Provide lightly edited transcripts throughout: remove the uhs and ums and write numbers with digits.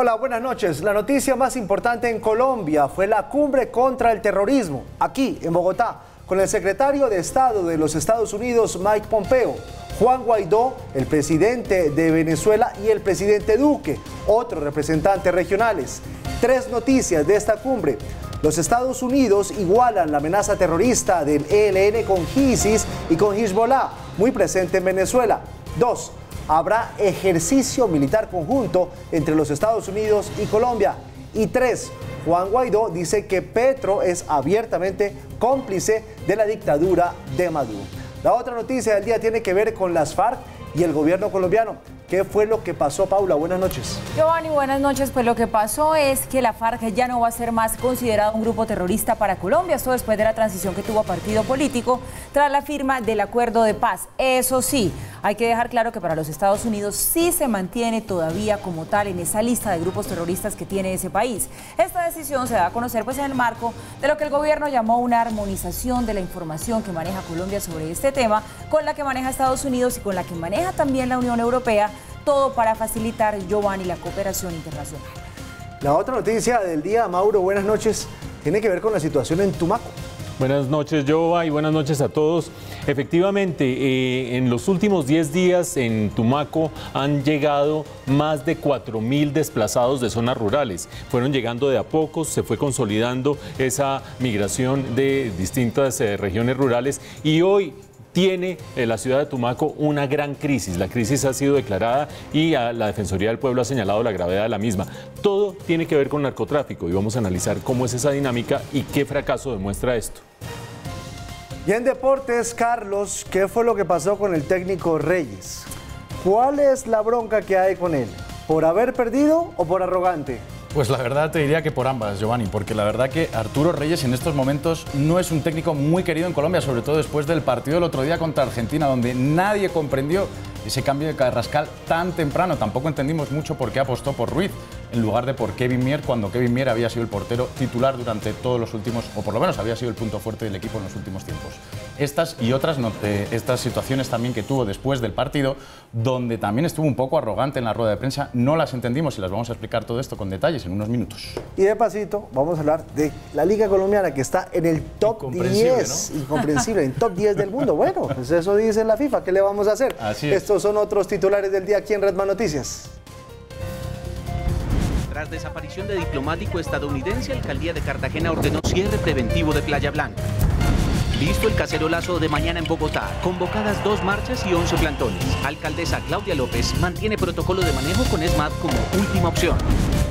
Hola, buenas noches. La noticia más importante en Colombia fue la cumbre contra el terrorismo, aquí en Bogotá, con el secretario de Estado de los Estados Unidos, Mike Pompeo, Juan Guaidó, el presidente de Venezuela, y el presidente Duque, otros representantes regionales. Tres noticias de esta cumbre. Los Estados Unidos igualan la amenaza terrorista del ELN con ISIS y con Hezbollah, muy presente en Venezuela. 2. Habrá ejercicio militar conjunto entre los Estados Unidos y Colombia. Y 3. Juan Guaidó dice que Petro es abiertamente cómplice de la dictadura de Maduro. La otra noticia del día tiene que ver con las FARC y el gobierno colombiano. ¿Qué fue lo que pasó, Paula? Buenas noches. Giovanni, buenas noches. Pues lo que pasó es que la FARC ya no va a ser más considerado un grupo terrorista para Colombia. Esto después de la transición que tuvo partido político tras la firma del acuerdo de paz. Eso sí, hay que dejar claro que para los Estados Unidos sí se mantiene todavía como tal en esa lista de grupos terroristas que tiene ese país. Esta decisión se da a conocer pues en el marco de lo que el gobierno llamó una armonización de la información que maneja Colombia sobre este tema, con la que maneja Estados Unidos y con la que maneja también la Unión Europea, todo para facilitar, Giovanni, la cooperación internacional. La otra noticia del día, Mauro, buenas noches, tiene que ver con la situación en Tumaco. Buenas noches, Giova, y buenas noches a todos. Efectivamente, en los últimos 10 días en Tumaco han llegado más de 4.000 desplazados de zonas rurales. Fueron llegando de a pocos, se fue consolidando esa migración de distintas regiones rurales y hoy tiene la ciudad de Tumaco una gran crisis. La crisis ha sido declarada y la Defensoría del Pueblo ha señalado la gravedad de la misma. Todo tiene que ver con narcotráfico y vamos a analizar cómo es esa dinámica y qué fracaso demuestra esto. Y en deportes, Carlos, ¿qué fue lo que pasó con el técnico Reyes? ¿Cuál es la bronca que hay con él? ¿Por haber perdido o por arrogante? Pues la verdad te diría que por ambas, Giovanni, porque la verdad que Arturo Reyes en estos momentos no es un técnico muy querido en Colombia, sobre todo después del partido del otro día contra Argentina, donde nadie comprendió ese cambio de Carrascal tan temprano. Tampoco entendimos mucho por qué apostó por Ruiz en lugar de por Kevin Mier, cuando Kevin Mier había sido el portero titular durante todos los últimos, o por lo menos había sido el punto fuerte del equipo en los últimos tiempos. Estas y otras estas situaciones también que tuvo después del partido, donde también estuvo un poco arrogante en la rueda de prensa, no las entendimos y las vamos a explicar todo esto con detalles en unos minutos. Y de pasito vamos a hablar de la Liga Colombiana, que está en el top 10, ¿no? Incomprensible, en top 10 del mundo. Bueno, pues eso dice la FIFA, ¿qué le vamos a hacer? Así es. Estos son otros titulares del día aquí en Redman Noticias. Tras desaparición de diplomático estadounidense, Alcaldía de Cartagena ordenó cierre preventivo de Playa Blanca. Listo el cacerolazo de mañana en Bogotá, convocadas 2 marchas y 11 plantones. Alcaldesa Claudia López mantiene protocolo de manejo con SMAT como última opción.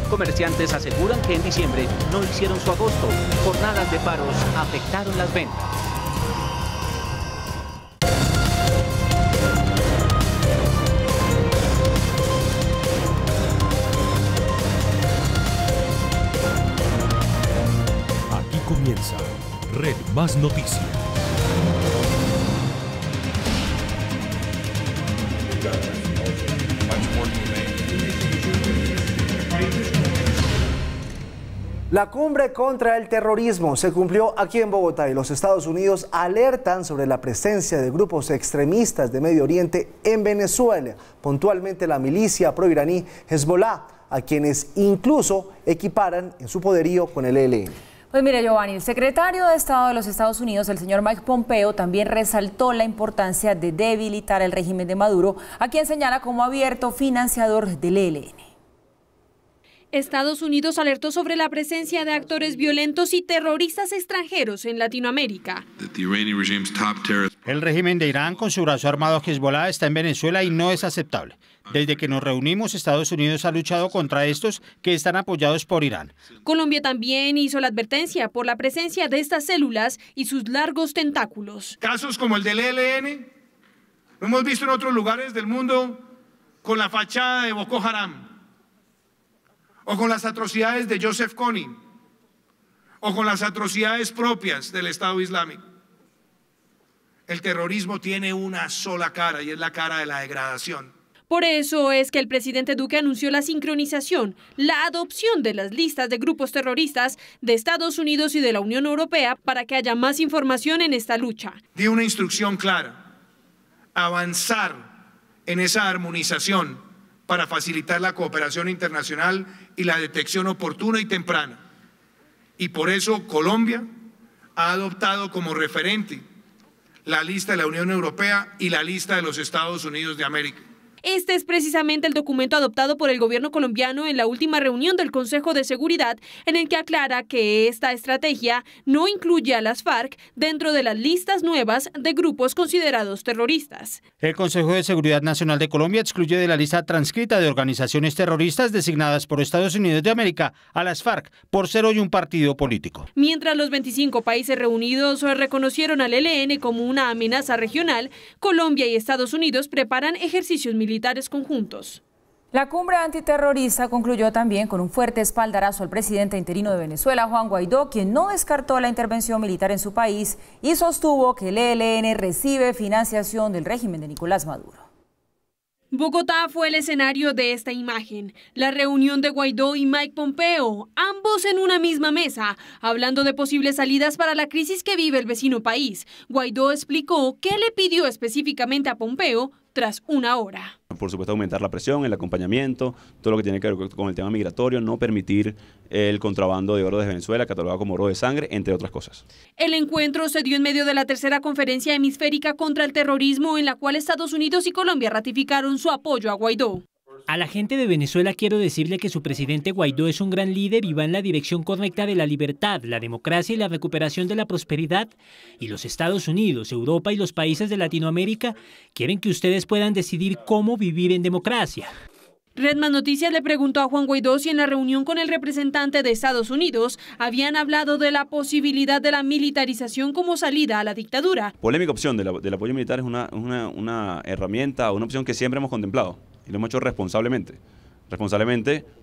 Comerciantes aseguran que en diciembre no hicieron su agosto. Jornadas de paros afectaron las ventas. Aquí comienza Red Más Noticias. La cumbre contra el terrorismo se cumplió aquí en Bogotá y los Estados Unidos alertan sobre la presencia de grupos extremistas de Medio Oriente en Venezuela, puntualmente la milicia proiraní Hezbollah, a quienes incluso equiparan en su poderío con el ELN. Pues mire, Giovanni, el secretario de Estado de los Estados Unidos, el señor Mike Pompeo, también resaltó la importancia de debilitar el régimen de Maduro, a quien señala como abierto financiador del ELN. Estados Unidos alertó sobre la presencia de actores violentos y terroristas extranjeros en Latinoamérica. El régimen de Irán con su brazo armado Hezbollah está en Venezuela y no es aceptable. Desde que nos reunimos, Estados Unidos ha luchado contra estos que están apoyados por Irán. Colombia también hizo la advertencia por la presencia de estas células y sus largos tentáculos. Casos como el del ELN lo hemos visto en otros lugares del mundo con la fachada de Boko Haram, o con las atrocidades de Joseph Kony, o con las atrocidades propias del Estado Islámico. El terrorismo tiene una sola cara y es la cara de la degradación. Por eso es que el presidente Duque anunció la sincronización, la adopción de las listas de grupos terroristas de Estados Unidos y de la Unión Europea para que haya más información en esta lucha. Di una instrucción clara: avanzar en esa armonización para facilitar la cooperación internacional y la detección oportuna y temprana. Y por eso Colombia ha adoptado como referente la lista de la Unión Europea y la lista de los Estados Unidos de América. Este es precisamente el documento adoptado por el gobierno colombiano en la última reunión del Consejo de Seguridad, en el que aclara que esta estrategia no incluye a las FARC dentro de las listas nuevas de grupos considerados terroristas. El Consejo de Seguridad Nacional de Colombia excluye de la lista transcrita de organizaciones terroristas designadas por Estados Unidos de América a las FARC por ser hoy un partido político. Mientras los 25 países reunidos reconocieron al ELN como una amenaza regional, Colombia y Estados Unidos preparan ejercicios militares conjuntos. La cumbre antiterrorista concluyó también con un fuerte espaldarazo al presidente interino de Venezuela, Juan Guaidó, quien no descartó la intervención militar en su país y sostuvo que el ELN recibe financiación del régimen de Nicolás Maduro. Bogotá fue el escenario de esta imagen, la reunión de Guaidó y Mike Pompeo, ambos en una misma mesa, hablando de posibles salidas para la crisis que vive el vecino país. Guaidó explicó qué le pidió específicamente a Pompeo tras una hora. Por supuesto, aumentar la presión, el acompañamiento, todo lo que tiene que ver con el tema migratorio, no permitir el contrabando de oro de Venezuela, catalogado como oro de sangre, entre otras cosas. El encuentro se dio en medio de la tercera conferencia hemisférica contra el terrorismo, en la cual Estados Unidos y Colombia ratificaron su apoyo a Guaidó. A la gente de Venezuela quiero decirle que su presidente Guaidó es un gran líder y va en la dirección correcta de la libertad, la democracia y la recuperación de la prosperidad. Y los Estados Unidos, Europa y los países de Latinoamérica quieren que ustedes puedan decidir cómo vivir en democracia. Redman Noticias le preguntó a Juan Guaidó si en la reunión con el representante de Estados Unidos habían hablado de la posibilidad de la militarización como salida a la dictadura. Polémica opción del apoyo militar es una herramienta, una opción que siempre hemos contemplado. Y lo hemos hecho responsablemente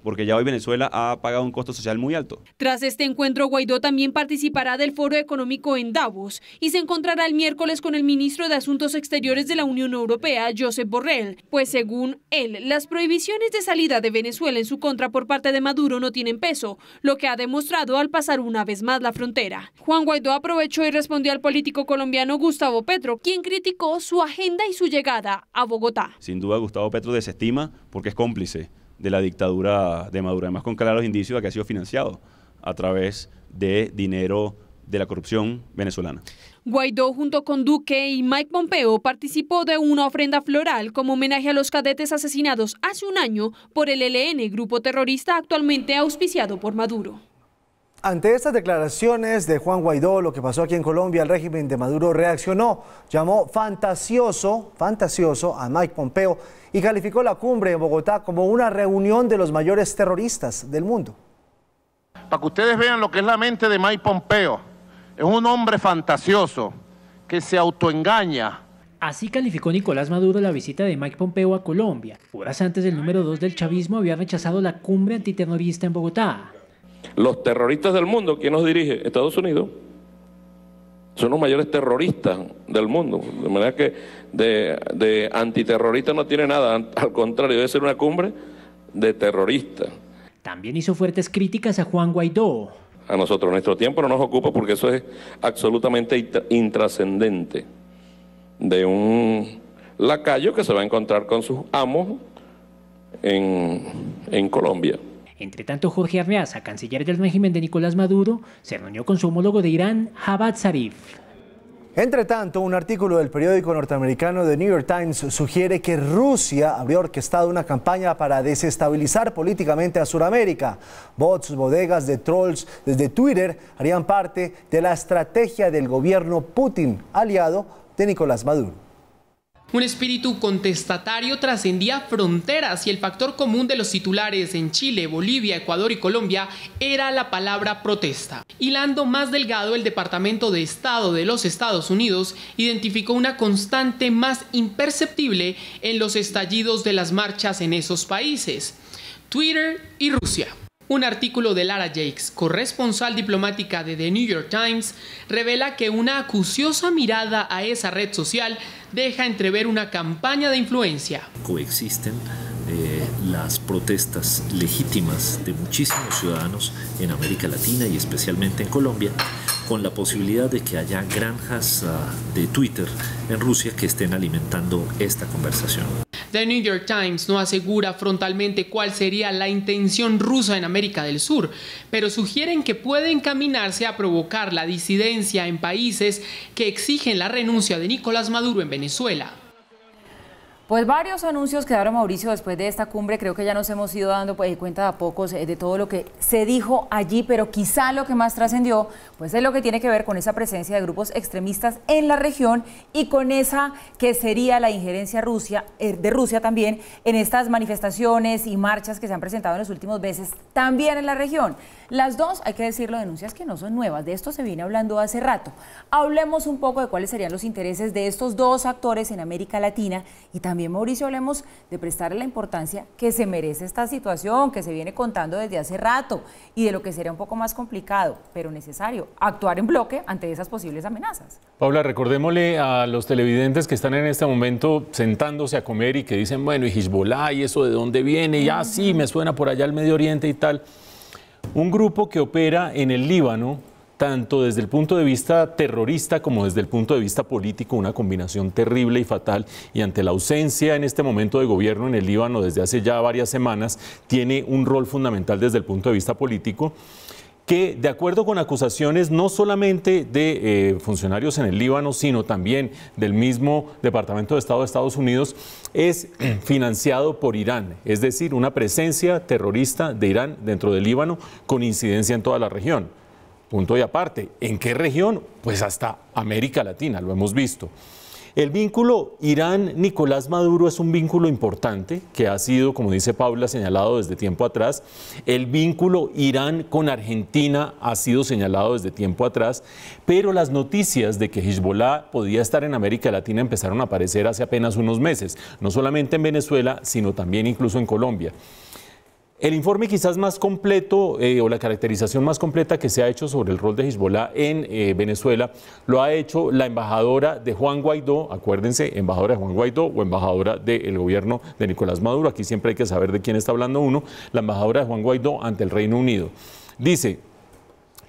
porque ya hoy Venezuela ha pagado un costo social muy alto. Tras este encuentro, Guaidó también participará del Foro Económico en Davos y se encontrará el miércoles con el ministro de Asuntos Exteriores de la Unión Europea, Josep Borrell, pues según él, las prohibiciones de salida de Venezuela en su contra por parte de Maduro no tienen peso, lo que ha demostrado al pasar una vez más la frontera. Juan Guaidó aprovechó y respondió al político colombiano Gustavo Petro, quien criticó su agenda y su llegada a Bogotá. Sin duda, Gustavo Petro desestima porque es cómplice de la dictadura de Maduro, además con claros indicios de que ha sido financiado a través de dinero de la corrupción venezolana. Guaidó junto con Duque y Mike Pompeo participó de una ofrenda floral como homenaje a los cadetes asesinados hace un año por el ELN, grupo terrorista actualmente auspiciado por Maduro. Ante estas declaraciones de Juan Guaidó, lo que pasó aquí en Colombia, el régimen de Maduro reaccionó, llamó fantasioso a Mike Pompeo y calificó la cumbre en Bogotá como una reunión de los mayores terroristas del mundo. Para que ustedes vean lo que es la mente de Mike Pompeo, es un hombre fantasioso que se autoengaña. Así calificó Nicolás Maduro la visita de Mike Pompeo a Colombia. Horas antes, el número 2 del chavismo había rechazado la cumbre antiterrorista en Bogotá. Los terroristas del mundo, ¿quién nos dirige? Estados Unidos. Son los mayores terroristas del mundo. De manera que de antiterrorista no tiene nada. Al contrario, debe ser una cumbre de terroristas. También hizo fuertes críticas a Juan Guaidó. A nosotros, nuestro tiempo no nos ocupa porque eso es absolutamente intrascendente. De un lacayo que se va a encontrar con sus amos en Colombia. Entre tanto, Jorge Arreaza, canciller del régimen de Nicolás Maduro, se reunió con su homólogo de Irán, Javad Zarif. Entre tanto, un artículo del periódico norteamericano The New York Times sugiere que Rusia habría orquestado una campaña para desestabilizar políticamente a Sudamérica. Bots, bodegas de trolls desde Twitter harían parte de la estrategia del gobierno Putin, aliado de Nicolás Maduro. Un espíritu contestatario trascendía fronteras y el factor común de los titulares en Chile, Bolivia, Ecuador y Colombia era la palabra protesta. Hilando más delgado, el Departamento de Estado de los Estados Unidos identificó una constante más imperceptible en los estallidos de las marchas en esos países: Twitter y Rusia. Un artículo de Lara Jakes, corresponsal diplomática de The New York Times, revela que una acuciosa mirada a esa red social deja entrever una campaña de influencia. Coexisten las protestas legítimas de muchísimos ciudadanos en América Latina y especialmente en Colombia, con la posibilidad de que haya granjas de Twitter en Rusia que estén alimentando esta conversación. The New York Times no asegura frontalmente cuál sería la intención rusa en América del Sur, pero sugieren que puede encaminarse a provocar la disidencia en países que exigen la renuncia de Nicolás Maduro en Venezuela. Pues varios anuncios quedaron, Mauricio, después de esta cumbre. Creo que ya nos hemos ido dando cuenta de a pocos de todo lo que se dijo allí, pero quizá lo que más trascendió pues es lo que tiene que ver con esa presencia de grupos extremistas en la región y con esa que sería la injerencia de Rusia también en estas manifestaciones y marchas que se han presentado en los últimos meses también en la región. Las dos, hay que decirlo, denuncias que no son nuevas, de esto se viene hablando hace rato. Hablemos un poco de cuáles serían los intereses de estos dos actores en América Latina y también, Mauricio, hablemos de prestarle la importancia que se merece esta situación, que se viene contando desde hace rato y de lo que sería un poco más complicado, pero necesario, actuar en bloque ante esas posibles amenazas. Paula, recordémosle a los televidentes que están en este momento sentándose a comer y que dicen, bueno, y Hezbollah, ¿y eso de dónde viene? Y sí, me suena por allá el Medio Oriente y tal. Un grupo que opera en el Líbano, tanto desde el punto de vista terrorista como desde el punto de vista político, una combinación terrible y fatal, y ante la ausencia en este momento de gobierno en el Líbano desde hace ya varias semanas, tiene un rol fundamental desde el punto de vista político, que de acuerdo con acusaciones no solamente de funcionarios en el Líbano, sino también del mismo Departamento de Estado de Estados Unidos, es financiado por Irán, es decir, una presencia terrorista de Irán dentro del Líbano con incidencia en toda la región. Punto y aparte, ¿en qué región? Pues hasta América Latina, lo hemos visto. El vínculo Irán-Nicolás Maduro es un vínculo importante que ha sido, como dice Paula, señalado desde tiempo atrás. El vínculo Irán con Argentina ha sido señalado desde tiempo atrás, pero las noticias de que Hezbollah podía estar en América Latina empezaron a aparecer hace apenas unos meses, no solamente en Venezuela, sino también incluso en Colombia. El informe quizás más completo o la caracterización más completa que se ha hecho sobre el rol de Hezbollah en Venezuela lo ha hecho la embajadora de Juan Guaidó, acuérdense, embajadora de Juan Guaidó o embajadora del gobierno de Nicolás Maduro, aquí siempre hay que saber de quién está hablando uno, la embajadora de Juan Guaidó ante el Reino Unido. Dice,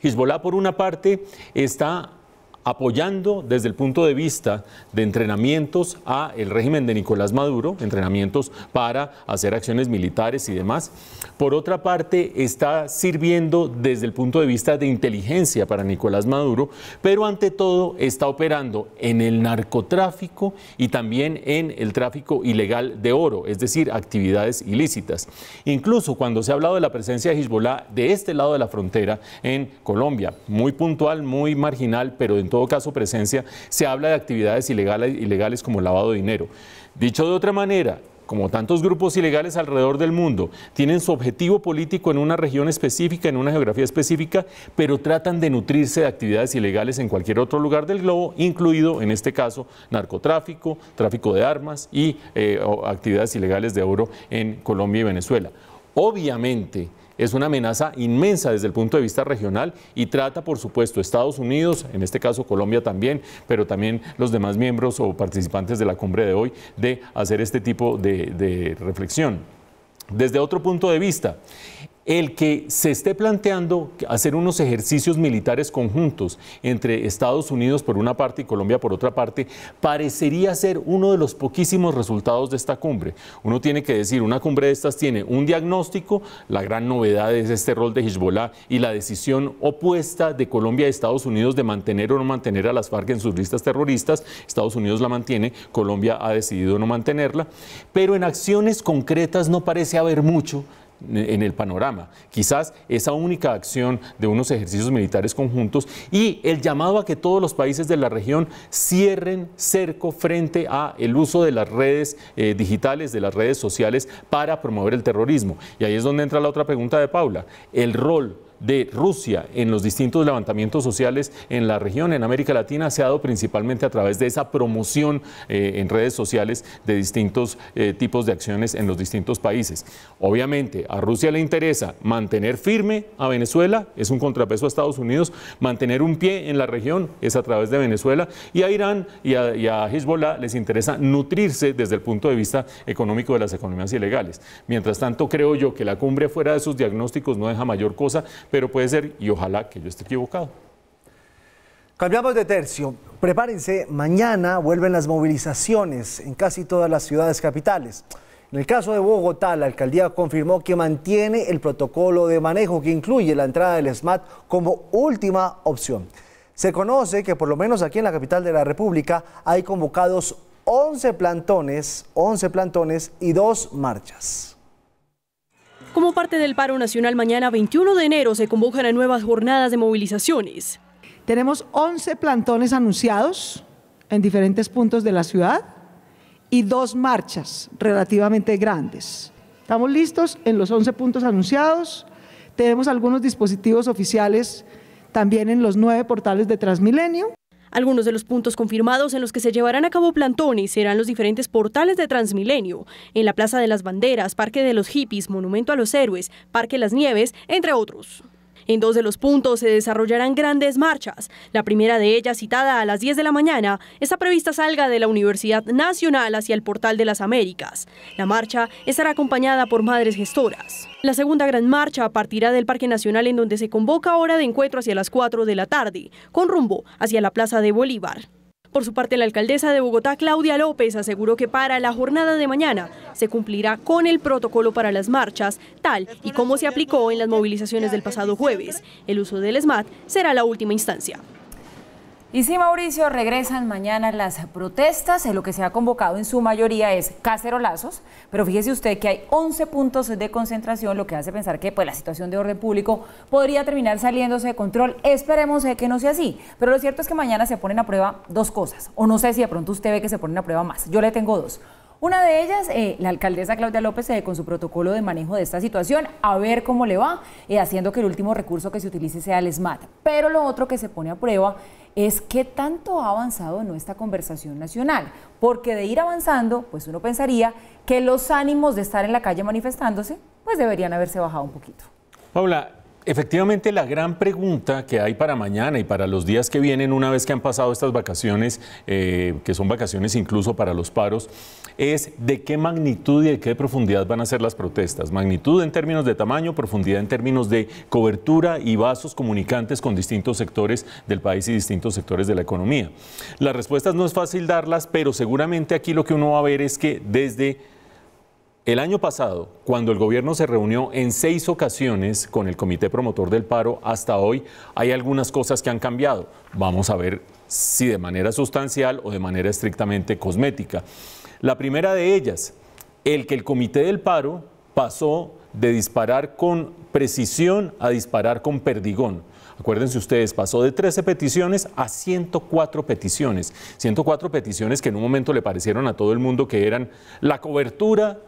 Hezbollah por una parte está apoyando desde el punto de vista de entrenamientos a el régimen de Nicolás Maduro, entrenamientos para hacer acciones militares y demás. Por otra parte, está sirviendo desde el punto de vista de inteligencia para Nicolás Maduro, pero ante todo está operando en el narcotráfico y también en el tráfico ilegal de oro, es decir, actividades ilícitas. Incluso cuando se ha hablado de la presencia de Hezbollah de este lado de la frontera en Colombia, muy puntual, muy marginal, pero en todo caso presencia, se habla de actividades ilegales como lavado de dinero. Dicho de otra manera, como tantos grupos ilegales alrededor del mundo, tienen su objetivo político en una región específica, en una geografía específica, pero tratan de nutrirse de actividades ilegales en cualquier otro lugar del globo, incluido, en este caso, narcotráfico, tráfico de armas y actividades ilegales de oro en Colombia y Venezuela. Obviamente, es una amenaza inmensa desde el punto de vista regional y trata, por supuesto, Estados Unidos, en este caso Colombia también, pero también los demás miembros o participantes de la cumbre de hoy, de hacer este tipo de reflexión. Desde otro punto de vista, el que se esté planteando hacer unos ejercicios militares conjuntos entre Estados Unidos por una parte y Colombia por otra parte, parecería ser uno de los poquísimos resultados de esta cumbre. Uno tiene que decir, una cumbre de estas tiene un diagnóstico, la gran novedad es este rol de Hezbollah y la decisión opuesta de Colombia y Estados Unidos de mantener o no mantener a las FARC en sus listas terroristas. Estados Unidos la mantiene, Colombia ha decidido no mantenerla, pero en acciones concretas no parece haber mucho en el panorama. Quizás esa única acción de unos ejercicios militares conjuntos y el llamado a que todos los países de la región cierren cerco frente a el uso de las redes digitales, de las redes sociales para promover el terrorismo. Y ahí es donde entra la otra pregunta de Paula, el rol de Rusia en los distintos levantamientos sociales en la región, en América Latina, se ha dado principalmente a través de esa promoción en redes sociales de distintos tipos de acciones en los distintos países. Obviamente, a Rusia le interesa mantener firme a Venezuela, es un contrapeso a Estados Unidos, mantener un pie en la región, es a través de Venezuela, y a Irán y a Hezbollah les interesa nutrirse desde el punto de vista económico de las economías ilegales. Mientras tanto, creo yo que la cumbre fuera de sus diagnósticos no deja mayor cosa, pero puede ser, y ojalá que yo esté equivocado. Cambiamos de tercio. Prepárense, mañana vuelven las movilizaciones en casi todas las ciudades capitales. En el caso de Bogotá, la alcaldía confirmó que mantiene el protocolo de manejo que incluye la entrada del SMAT como última opción. Se conoce que por lo menos aquí en la capital de la República hay convocados 11 plantones y 2 marchas. Como parte del paro nacional, mañana 21 de enero se convocan a nuevas jornadas de movilizaciones. Tenemos 11 plantones anunciados en diferentes puntos de la ciudad y 2 marchas relativamente grandes. Estamos listos en los 11 puntos anunciados. Tenemos algunos dispositivos oficiales también en los 9 portales de Transmilenio. Algunos de los puntos confirmados en los que se llevarán a cabo plantones serán los diferentes portales de Transmilenio, en la Plaza de las Banderas, Parque de los Hippies, Monumento a los Héroes, Parque Las Nieves, entre otros. En 2 de los puntos se desarrollarán grandes marchas. La primera de ellas, citada a las 10 de la mañana, está prevista salga de la Universidad Nacional hacia el Portal de las Américas. La marcha estará acompañada por madres gestoras. La segunda gran marcha partirá del Parque Nacional, en donde se convoca hora de encuentro hacia las 4 de la tarde, con rumbo hacia la Plaza de Bolívar. Por su parte, la alcaldesa de Bogotá, Claudia López, aseguró que para la jornada de mañana se cumplirá con el protocolo para las marchas, tal y como se aplicó en las movilizaciones del pasado jueves. El uso del SMAT será la última instancia. Y sí, Mauricio, regresan mañana las protestas. Lo que se ha convocado en su mayoría es cacerolazos, pero fíjese usted que hay 11 puntos de concentración, lo que hace pensar que la situación de orden público podría terminar saliéndose de control. Esperemos que no sea así, pero lo cierto es que mañana se ponen a prueba 2 cosas, o no sé si de pronto usted ve que se ponen a prueba más. Yo le tengo 2. Una de ellas, la alcaldesa Claudia López con su protocolo de manejo de esta situación, a ver cómo le va, haciendo que el último recurso que se utilice sea el SMAT. Pero lo otro que se pone a prueba es qué tanto ha avanzado nuestra conversación nacional, porque de ir avanzando, pues uno pensaría que los ánimos de estar en la calle manifestándose, pues deberían haberse bajado un poquito. Paula, efectivamente la gran pregunta que hay para mañana y para los días que vienen, una vez que han pasado estas vacaciones, que son vacaciones incluso para los paros, es de qué magnitud y de qué profundidad van a ser las protestas. Magnitud en términos de tamaño, profundidad en términos de cobertura y vasos comunicantes con distintos sectores del país y distintos sectores de la economía. Las respuestas no es fácil darlas, pero seguramente aquí lo que uno va a ver es que desde el año pasado, cuando el gobierno se reunió en 6 ocasiones con el Comité Promotor del Paro, hasta hoy hay algunas cosas que han cambiado. Vamos a ver si de manera sustancial o de manera estrictamente cosmética. La primera de ellas, el que el Comité del Paro pasó de disparar con precisión a disparar con perdigón. Acuérdense ustedes, pasó de 13 peticiones a 104 peticiones. 104 peticiones que en un momento le parecieron a todo el mundo que eran la cobertura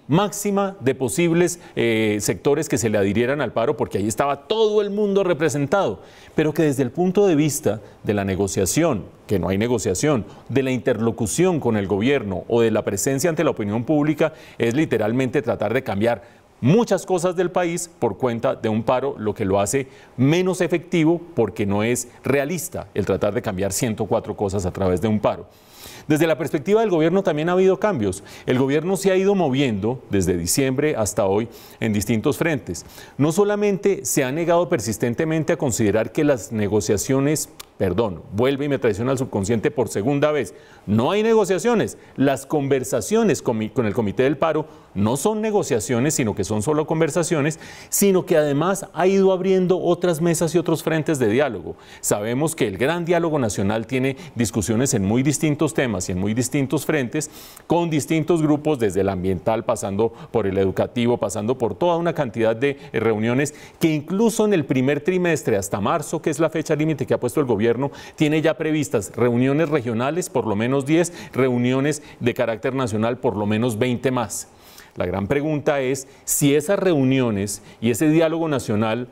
máxima de posibles sectores que se le adhirieran al paro, porque ahí estaba todo el mundo representado, pero que desde el punto de vista de la negociación, que no hay negociación, de la interlocución con el gobierno o de la presencia ante la opinión pública, es literalmente tratar de cambiar muchas cosas del país por cuenta de un paro, lo que lo hace menos efectivo porque no es realista el tratar de cambiar 104 cosas a través de un paro. Desde la perspectiva del gobierno también ha habido cambios. El gobierno se ha ido moviendo desde diciembre hasta hoy en distintos frentes. No solamente se ha negado persistentemente a considerar que las negociaciones, vuelve y me traiciona al subconsciente por segunda vez, no hay negociaciones. Las conversaciones con el Comité del Paro no son negociaciones, sino que son solo conversaciones, sino que además ha ido abriendo otras mesas y otros frentes de diálogo. Sabemos que el gran diálogo nacional tiene discusiones en muy distintos temas y en muy distintos frentes, con distintos grupos, desde el ambiental, pasando por el educativo, pasando por toda una cantidad de reuniones que incluso en el primer trimestre, hasta marzo, que es la fecha límite que ha puesto el gobierno, tiene ya previstas reuniones regionales, por lo menos 10, reuniones de carácter nacional, por lo menos 20 más. La gran pregunta es si esas reuniones y ese diálogo nacional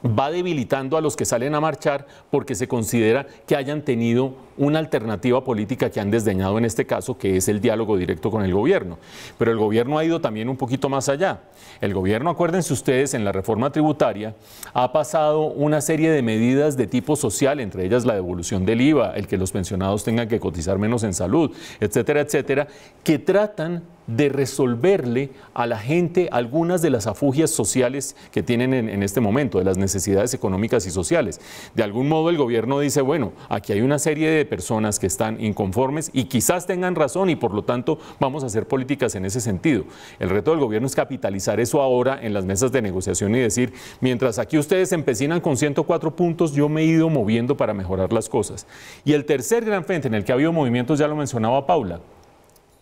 va debilitando a los que salen a marchar porque se considera que hayan tenido una alternativa política que han desdeñado en este caso, que es el diálogo directo con el gobierno. Pero el gobierno ha ido también un poquito más allá. El gobierno, acuérdense ustedes, en la reforma tributaria ha pasado una serie de medidas de tipo social, entre ellas la devolución del IVA, el que los pensionados tengan que cotizar menos en salud, etcétera, etcétera, que tratan de resolverle a la gente algunas de las afugias sociales que tienen en este momento, de las necesidades económicas y sociales. De algún modo el gobierno dice, bueno, aquí hay una serie de personas que están inconformes y quizás tengan razón y por lo tanto vamos a hacer políticas en ese sentido. El reto del gobierno es capitalizar eso ahora en las mesas de negociación y decir, mientras aquí ustedes se empecinan con 104 puntos, yo me he ido moviendo para mejorar las cosas. Y el tercer gran frente en el que ha habido movimientos, ya lo mencionaba Paula,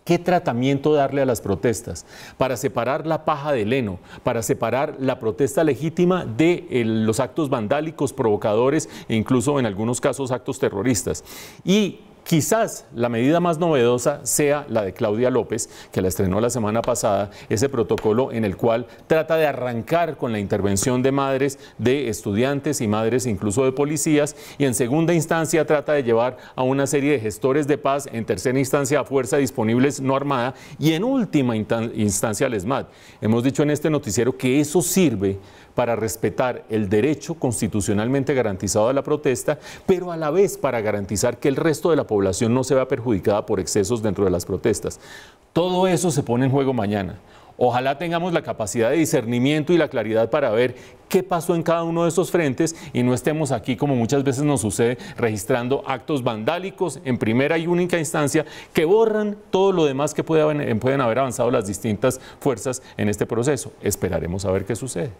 ¿qué tratamiento darle a las protestas? Para separar la paja del heno, para separar la protesta legítima de los actos vandálicos, provocadores e incluso en algunos casos actos terroristas. Y quizás la medida más novedosa sea la de Claudia López, que la estrenó la semana pasada, ese protocolo en el cual trata de arrancar con la intervención de madres, de estudiantes y madres incluso de policías, y en segunda instancia trata de llevar a una serie de gestores de paz, en tercera instancia a fuerza disponibles no armada y en última instancia al ESMAD. Hemos dicho en este noticiero que eso sirve para respetar el derecho constitucionalmente garantizado a la protesta, pero a la vez para garantizar que el resto de la población no se vea perjudicada por excesos dentro de las protestas. Todo eso se pone en juego mañana. Ojalá tengamos la capacidad de discernimiento y la claridad para ver qué pasó en cada uno de esos frentes y no estemos aquí, como muchas veces nos sucede, registrando actos vandálicos en primera y única instancia que borran todo lo demás que pueden haber avanzado las distintas fuerzas en este proceso. Esperaremos a ver qué sucede.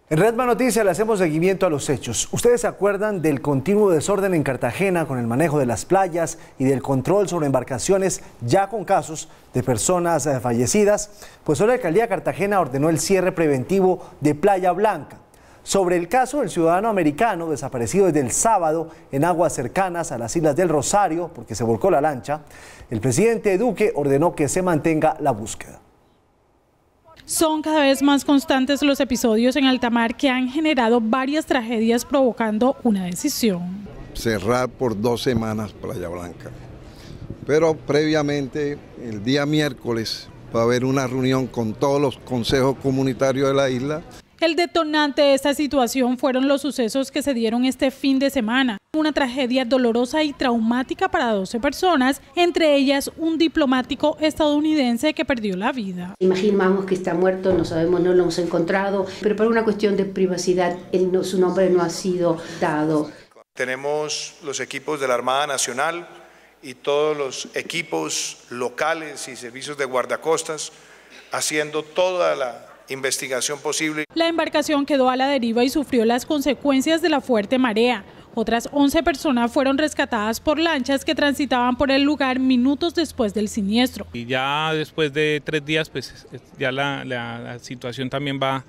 En Red Más Noticias le hacemos seguimiento a los hechos. ¿Ustedes se acuerdan del continuo desorden en Cartagena con el manejo de las playas y del control sobre embarcaciones ya con casos de personas fallecidas? Pues hoy la alcaldía de Cartagena ordenó el cierre preventivo de Playa Blanca. Sobre el caso del ciudadano americano desaparecido desde el sábado en aguas cercanas a las Islas del Rosario porque se volcó la lancha, el presidente Duque ordenó que se mantenga la búsqueda. Son cada vez más constantes los episodios en alta mar que han generado varias tragedias provocando una decisión. Cerrar por 2 semanas Playa Blanca. Pero previamente, el día miércoles, va a haber una reunión con todos los consejos comunitarios de la isla. El detonante de esta situación fueron los sucesos que se dieron este fin de semana. Una tragedia dolorosa y traumática para 12 personas, entre ellas un diplomático estadounidense que perdió la vida. Imaginamos que está muerto, no sabemos, no lo hemos encontrado, pero por una cuestión de privacidad su nombre no ha sido dado. Tenemos los equipos de la Armada Nacional y todos los equipos locales y servicios de guardacostas haciendo toda la investigación posible. La embarcación quedó a la deriva y sufrió las consecuencias de la fuerte marea. Otras 11 personas fueron rescatadas por lanchas que transitaban por el lugar minutos después del siniestro. Y ya después de 3 días, pues ya la situación también va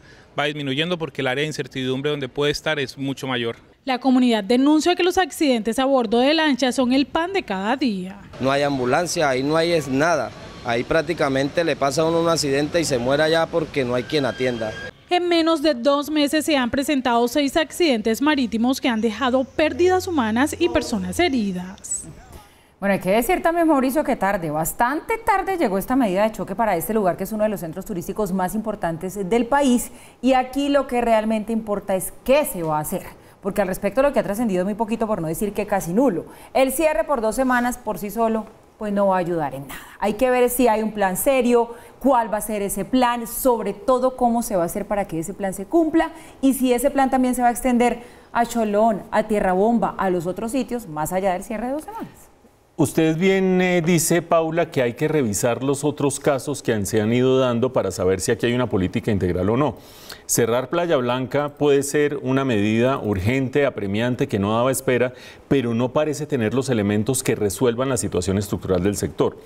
disminuyendo porque el área de incertidumbre donde puede estar es mucho mayor. La comunidad denuncia que los accidentes a bordo de lanchas son el pan de cada día. No hay ambulancia, ahí no hay nada. Ahí prácticamente le pasa a uno un accidente y se muere allá porque no hay quien atienda. En menos de 2 meses se han presentado 6 accidentes marítimos que han dejado pérdidas humanas y personas heridas. Bueno, hay que decir también, Mauricio, que bastante tarde llegó esta medida de choque para este lugar que es uno de los centros turísticos más importantes del país. Y aquí lo que realmente importa es qué se va a hacer. Porque al respecto lo que ha trascendido es muy poquito, por no decir que casi nulo. El cierre por 2 semanas por sí solo pues no va a ayudar en nada. Hay que ver si hay un plan serio, cuál va a ser ese plan, sobre todo cómo se va a hacer para que ese plan se cumpla y si ese plan también se va a extender a Cholón, a Tierra Bomba, a los otros sitios, más allá del cierre de 2 semanas. Usted bien dice, Paula, que hay que revisar los otros casos que se han ido dando para saber si aquí hay una política integral o no. Cerrar Playa Blanca puede ser una medida urgente, apremiante, que no daba espera, pero no parece tener los elementos que resuelvan la situación estructural del sector.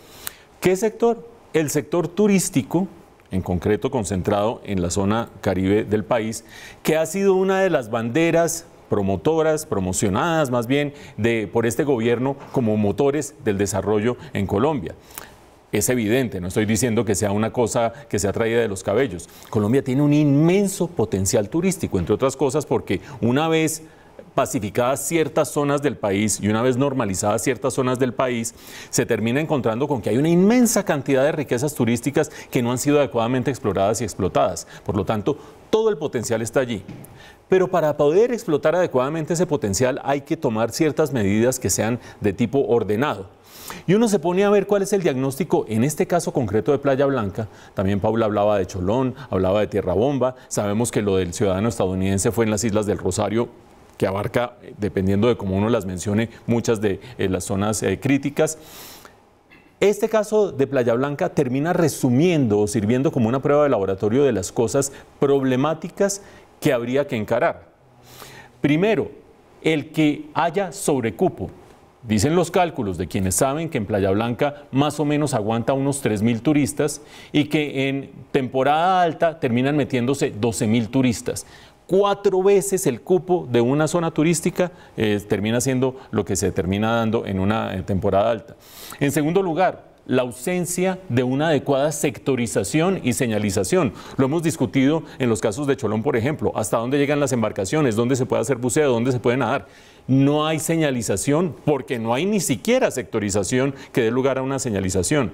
¿Qué sector? El sector turístico, en concreto concentrado en la zona caribe del país, que ha sido una de las banderas promocionadas más bien por este gobierno como motores del desarrollo en Colombia. Es evidente, no estoy diciendo que sea una cosa que sea traída de los cabellos. Colombia tiene un inmenso potencial turístico, entre otras cosas porque una vez pacificadas ciertas zonas del país y una vez normalizadas ciertas zonas del país, se termina encontrando con que hay una inmensa cantidad de riquezas turísticas que no han sido adecuadamente exploradas y explotadas. Por lo tanto, Todo el potencial está allí. Pero para poder explotar adecuadamente ese potencial hay que tomar ciertas medidas que sean de tipo ordenado. Y uno se pone a ver cuál es el diagnóstico, en este caso concreto de Playa Blanca. También Paula hablaba de Cholón, hablaba de Tierra Bomba. Sabemos que lo del ciudadano estadounidense fue en las Islas del Rosario, que abarca, dependiendo de cómo uno las mencione, muchas de las zonas críticas. Este caso de Playa Blanca termina resumiendo o sirviendo como una prueba de laboratorio de las cosas problemáticas que habría que encarar. Primero, el que haya sobrecupo. Dicen los cálculos de quienes saben que en Playa Blanca más o menos aguanta unos 3.000 turistas y que en temporada alta terminan metiéndose 12.000 turistas. 4 veces el cupo de una zona turística termina siendo lo que se termina dando en una temporada alta. En segundo lugar, la ausencia de una adecuada sectorización y señalización. Lo hemos discutido en los casos de Cholón, por ejemplo, hasta dónde llegan las embarcaciones, dónde se puede hacer buceo, dónde se puede nadar. No hay señalización porque no hay ni siquiera sectorización que dé lugar a una señalización.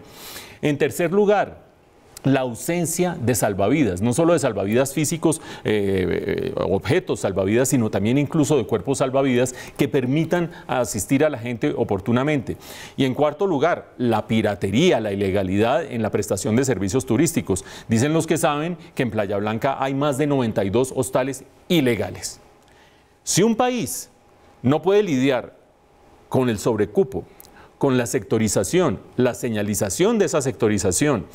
En tercer lugar, la ausencia de salvavidas, no solo de salvavidas físicos, objetos salvavidas, sino también incluso de cuerpos salvavidas que permitan asistir a la gente oportunamente. Y en cuarto lugar, la piratería, la ilegalidad en la prestación de servicios turísticos. Dicen los que saben que en Playa Blanca hay más de 92 hostales ilegales. Si un país no puede lidiar con el sobrecupo, con la sectorización, la señalización de esa sectorización,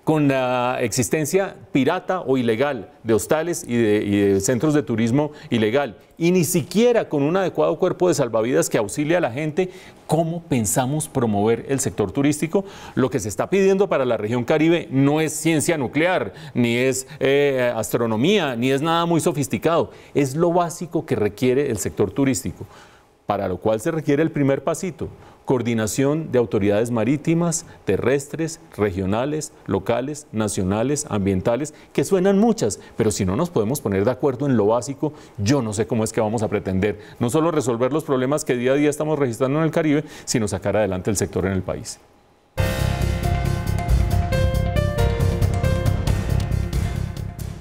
con la existencia pirata o ilegal de hostales y de centros de turismo ilegal, y ni siquiera con un adecuado cuerpo de salvavidas que auxilie a la gente, ¿cómo pensamos promover el sector turístico? Lo que se está pidiendo para la región Caribe no es ciencia nuclear, ni es astronomía, ni es nada muy sofisticado. Es lo básico que requiere el sector turístico, para lo cual se requiere el primer pasito: coordinación de autoridades marítimas, terrestres, regionales, locales, nacionales, ambientales, que suenan muchas, pero si no nos podemos poner de acuerdo en lo básico, yo no sé cómo es que vamos a pretender no solo resolver los problemas que día a día estamos registrando en el Caribe, sino sacar adelante el sector en el país.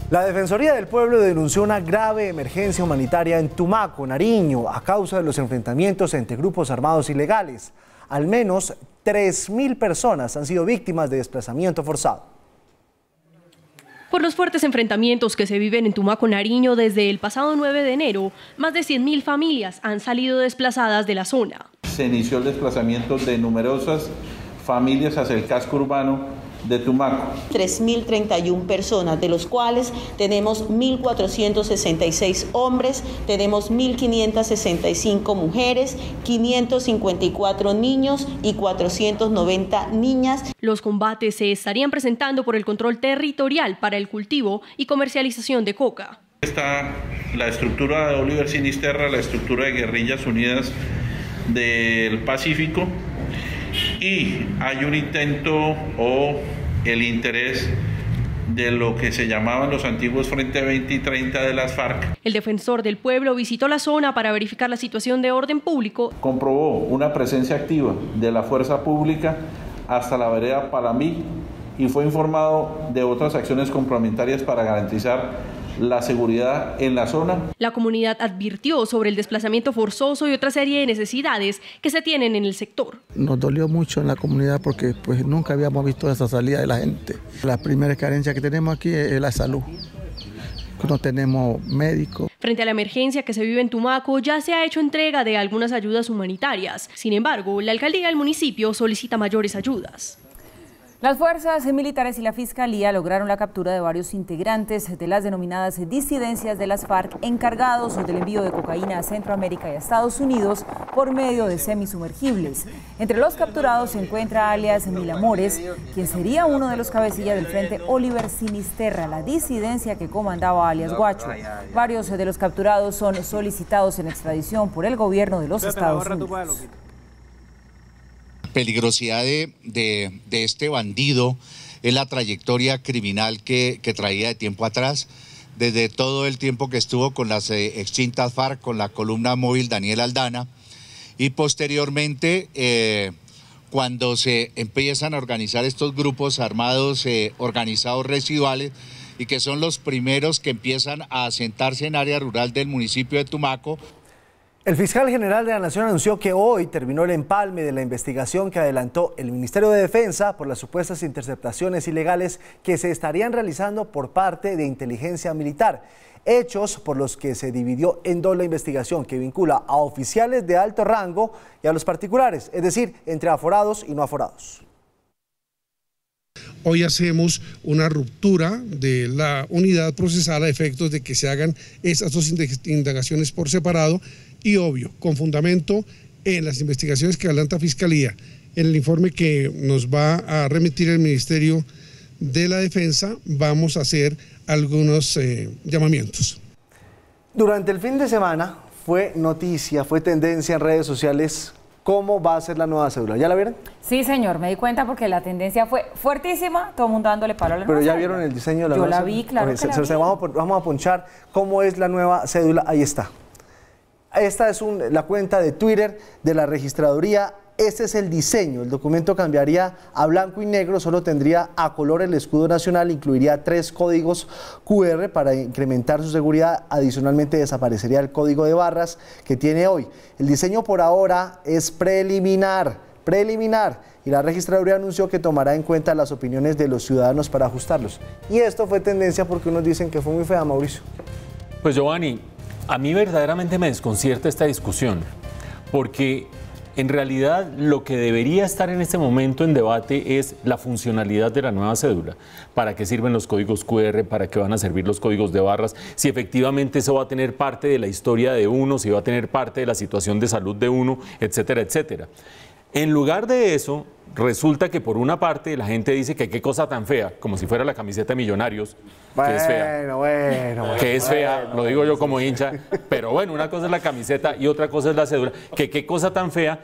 La Defensoría del Pueblo denunció una grave emergencia humanitaria en Tumaco, Nariño, a causa de los enfrentamientos entre grupos armados ilegales. Al menos 3.000 personas han sido víctimas de desplazamiento forzado. Por los fuertes enfrentamientos que se viven en Tumaco, Nariño, desde el pasado 9 de enero, más de 100.000 familias han salido desplazadas de la zona. Se inició el desplazamiento de numerosas familias hacia el casco urbano de Tumaco. 3.031 personas, de los cuales tenemos 1.466 hombres, tenemos 1.565 mujeres, 554 niños y 490 niñas. Los combates se estarían presentando por el control territorial para el cultivo y comercialización de coca. Está la estructura de Oliver Sinisterra, la estructura de Guerrillas Unidas del Pacífico, y hay un intento o el interés de lo que se llamaban los antiguos Frente 20 y 30 de las FARC. El defensor del pueblo visitó la zona para verificar la situación de orden público. Comprobó una presencia activa de la fuerza pública hasta la vereda Palamí y fue informado de otras acciones complementarias para garantizar la seguridad en la zona. La comunidad advirtió sobre el desplazamiento forzoso y otra serie de necesidades que se tienen en el sector. Nos dolió mucho en la comunidad porque pues nunca habíamos visto esa salida de la gente. La primera carencia que tenemos aquí es la salud. No tenemos médicos. Frente a la emergencia que se vive en Tumaco, ya se ha hecho entrega de algunas ayudas humanitarias. Sin embargo, la alcaldía del municipio solicita mayores ayudas. Las fuerzas militares y la Fiscalía lograron la captura de varios integrantes de las denominadas disidencias de las FARC encargados del envío de cocaína a Centroamérica y a Estados Unidos por medio de semisumergibles. Entre los capturados se encuentra alias Milamores, quien sería uno de los cabecillas del Frente Oliver Sinisterra, la disidencia que comandaba alias Guacho. Varios de los capturados son solicitados en extradición por el gobierno de los Estados Unidos. Peligrosidad de este bandido es la trayectoria criminal que traía de tiempo atrás, desde todo el tiempo que estuvo con las extintas FARC, con la columna móvil Daniel Aldana, y posteriormente cuando se empiezan a organizar estos grupos armados organizados residuales, y que son los primeros que empiezan a asentarse en área rural del municipio de Tumaco. El fiscal general de la Nación anunció que hoy terminó el empalme de la investigación que adelantó el Ministerio de Defensa por las supuestas interceptaciones ilegales que se estarían realizando por parte de inteligencia militar. Hechos por los que se dividió en dos la investigación, que vincula a oficiales de alto rango y a los particulares, es decir, entre aforados y no aforados. Hoy hacemos una ruptura de la unidad procesal a efectos de que se hagan esas dos indagaciones por separado y, obvio, con fundamento en las investigaciones que adelanta Fiscalía, en el informe que nos va a remitir el Ministerio de la Defensa, vamos a hacer algunos llamamientos. Durante el fin de semana fue noticia, fue tendencia en redes sociales cómo va a ser la nueva cédula. ¿Ya la vieron? Sí, señor, me di cuenta porque la tendencia fue fuertísima, todo el mundo dándole palo a la nueva Pero ya cédula. vieron el diseño de la Yo nueva la vi, claro que la vi. Vamos a ponchar cómo es la nueva cédula. Ahí está. Esta es la cuenta de Twitter de la registraduría. Este es el diseño. El documento cambiaría a blanco y negro, solo tendría a color el escudo nacional, incluiría 3 códigos QR para incrementar su seguridad. Adicionalmente desaparecería el código de barras que tiene hoy. El diseño por ahora es preliminar, y la registraduría anunció que tomará en cuenta las opiniones de los ciudadanos para ajustarlos. Y esto fue tendencia porque unos dicen que fue muy fea, Mauricio. Pues Giovanni, a mí verdaderamente me desconcierta esta discusión, porque en realidad lo que debería estar en este momento en debate es la funcionalidad de la nueva cédula. ¿Para qué sirven los códigos QR? ¿Para qué van a servir los códigos de barras? Si efectivamente eso va a tener parte de la historia de uno, si va a tener parte de la situación de salud de uno, etcétera, etcétera. En lugar de eso, resulta que por una parte la gente dice que qué cosa tan fea, como si fuera la camiseta de Millonarios, que es fea. Que es fea, lo digo yo como hincha, pero bueno, una cosa es la camiseta y otra cosa es la cédula, que qué cosa tan fea.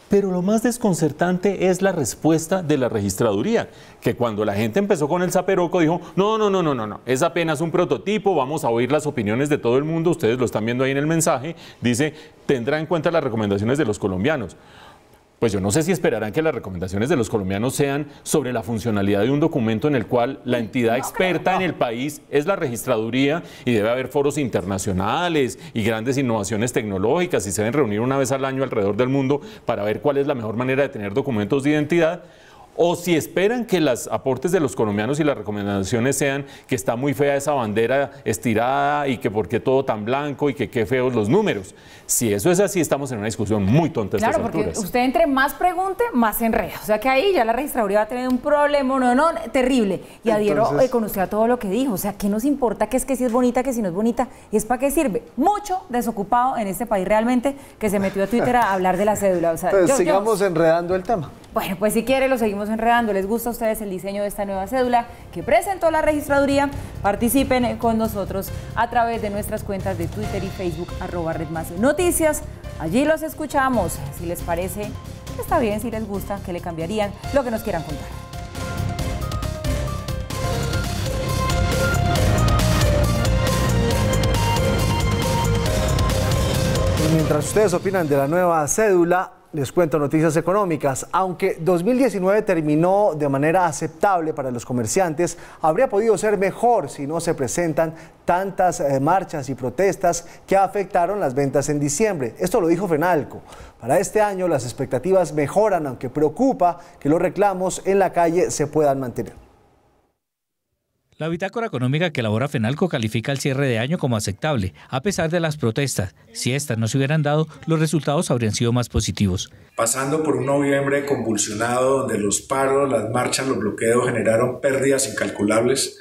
Pero lo más desconcertante es la respuesta de la registraduría, que cuando la gente empezó con el zaperoco dijo, no, es apenas un prototipo, vamos a oír las opiniones de todo el mundo, ustedes lo están viendo ahí en el mensaje, dice, tendrá en cuenta las recomendaciones de los colombianos. Pues yo no sé si esperarán que las recomendaciones de los colombianos sean sobre la funcionalidad de un documento en el cual la entidad experta en el país es la registraduría y debe haber foros internacionales y grandes innovaciones tecnológicas y se deben reunir una vez al año alrededor del mundo para ver cuál es la mejor manera de tener documentos de identidad. O si esperan que los aportes de los colombianos y las recomendaciones sean que está muy fea esa bandera estirada y que por qué todo tan blanco y que qué feos los números. Si eso es así, estamos en una discusión muy tonta a estas alturas. Claro, porque usted entre más pregunte, más se enreda. O sea que ahí ya la registraduría va a tener un problema, terrible. Y adhiero con usted a todo lo que dijo. O sea, ¿qué nos importa que si es bonita, que si no es bonita? ¿Y es para qué sirve? Mucho desocupado en este país realmente que se metió a Twitter a hablar de la cédula. O sea, sigamos enredando el tema. Bueno, pues si quiere lo seguimos enredando. ¿Les gusta a ustedes el diseño de esta nueva cédula que presentó la registraduría? Participen con nosotros a través de nuestras cuentas de Twitter y Facebook, @RedMásNoticias. Allí los escuchamos. Si les parece que está bien, si les gusta, que le cambiarían, lo que nos quieran contar. Mientras ustedes opinan de la nueva cédula, les cuento noticias económicas. Aunque 2019 terminó de manera aceptable para los comerciantes, habría podido ser mejor si no se presentan tantas marchas y protestas que afectaron las ventas en diciembre. Esto lo dijo Fenalco. Para este año las expectativas mejoran, aunque preocupa que los reclamos en la calle se puedan mantener. La bitácora económica que elabora Fenalco califica el cierre de año como aceptable, a pesar de las protestas. Si estas no se hubieran dado, los resultados habrían sido más positivos. Pasando por un noviembre convulsionado donde los paros, las marchas, los bloqueos generaron pérdidas incalculables,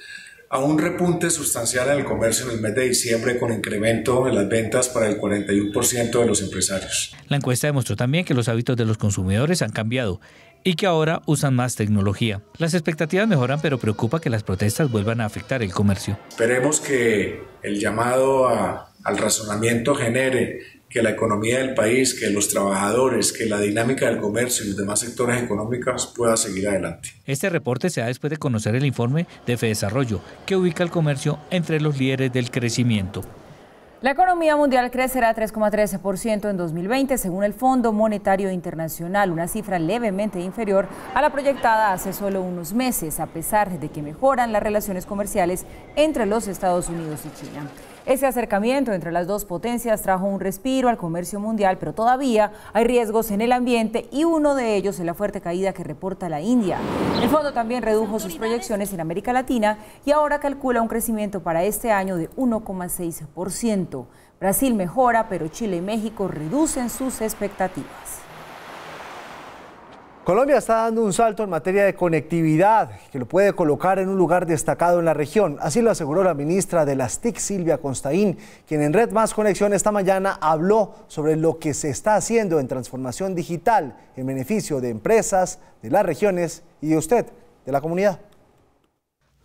a un repunte sustancial en el comercio en el mes de diciembre con incremento en las ventas para el 41% de los empresarios. La encuesta demostró también que los hábitos de los consumidores han cambiado y que ahora usan más tecnología. Las expectativas mejoran, pero preocupa que las protestas vuelvan a afectar el comercio. Esperemos que el llamado al razonamiento genere que la economía del país, que los trabajadores, que la dinámica del comercio y los demás sectores económicos pueda seguir adelante. Este reporte se da después de conocer el informe de Fedesarrollo, que ubica el comercio entre los líderes del crecimiento. La economía mundial crecerá 3,13% en 2020 según el Fondo Monetario Internacional, una cifra levemente inferior a la proyectada hace solo unos meses, a pesar de que mejoran las relaciones comerciales entre los Estados Unidos y China. Ese acercamiento entre las dos potencias trajo un respiro al comercio mundial, pero todavía hay riesgos en el ambiente y uno de ellos es la fuerte caída que reporta la India. El fondo también redujo sus proyecciones en América Latina y ahora calcula un crecimiento para este año de 1,6%. Brasil mejora, pero Chile y México reducen sus expectativas. Colombia está dando un salto en materia de conectividad que lo puede colocar en un lugar destacado en la región. Así lo aseguró la ministra de las TIC, Silvia Constaín, quien en Red Más Conexión esta mañana habló sobre lo que se está haciendo en transformación digital en beneficio de empresas, de las regiones y de usted, de la comunidad.